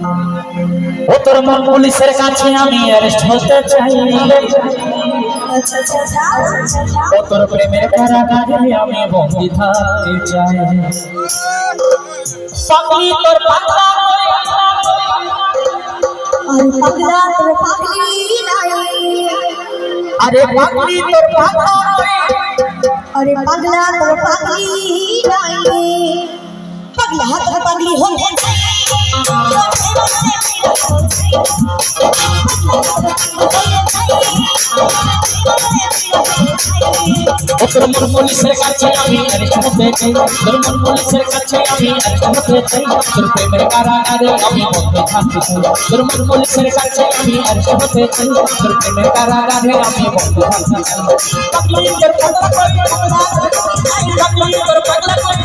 ও তোর মন পুলিশের কাছে আমি অ্যারেস্ট হতে চাই। ও তোর প্রেমের কারাগারে আমি বন্দী থাকতে চাই। পাগলি তোর পাগলা পাগলা তোর পাগলি নাই, আরে পাগলি তোর পাগলা अरे पगला तो पगली नहीं, पगला तो पगली हो गई। তোর মন পুলিশের কাছে আমি অ্যারেস্ট হতে চাই। তোর মন পুলিশের কাছে আমি অ্যারেস্ট হতে চাই। তোর প্রেমের কারাগারে আমি বন্দী থাকতে চাই। তোর মন পুলিশের কাছে আমি অ্যারেস্ট হতে চাই। তোর প্রেমের কারাগারে আমি বন্দী থাকতে চাই। পাগলি তোর পাগলা কই পাগলি তোর পাগলা কই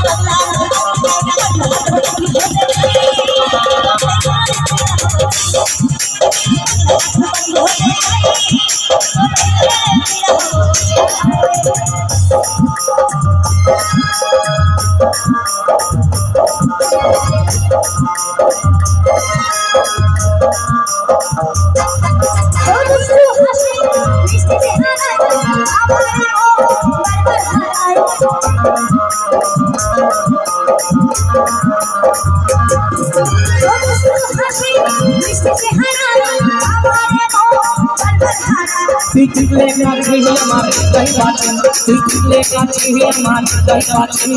তুই চিনলে কাছে আমার হৃদয় বাঁচে, তুই চিনলে কাছে আমার হৃদয় বাঁচে,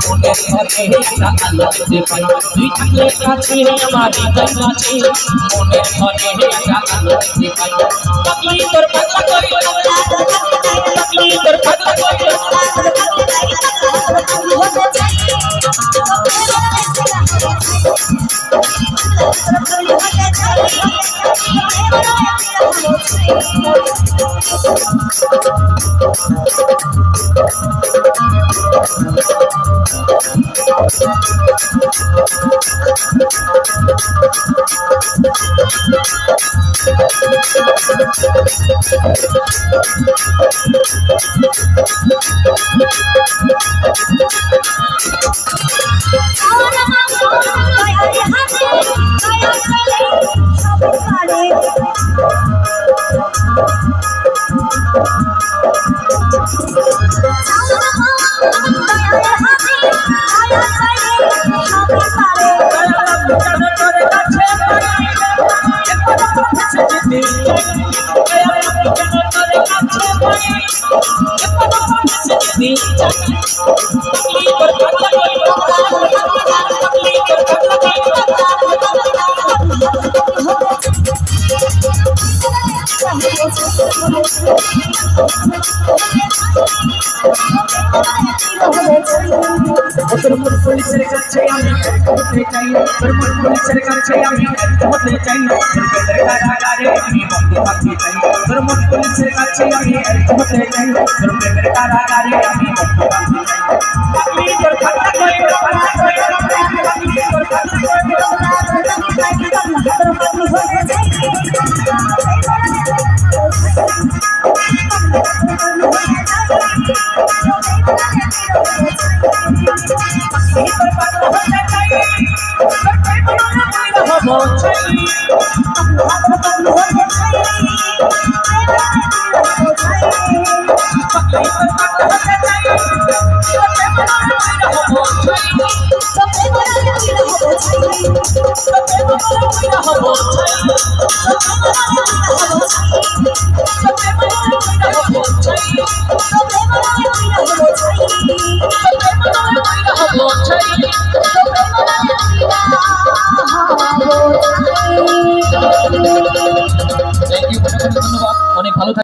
মনের ঘরে একটা আলো দেখতে পাই। তুই চিনলে কাছে আমার হৃদয় বাঁচে, মনের ঘরে একটা আলো দেখতে পাই। পাগলি তোর পাগলা কই পাগলি তোর পাগলা কই তোর মন পুলিশের কাছে আমি হতে চাই। তোর মন পুলিশের কাছে আমি হতে চাই। তোর প্রেমের কারাগারে আমি বন্দী থাকতে চাই। তোর মন পুলিশের কাছে আমি হতে চাই। তোর প্রেমের কারাগারে আমি বন্দী থাকতে চাই। পাগলি তোর পাগলা কই পাগলা কই পাগলি তোর পাগলা কই Thank you.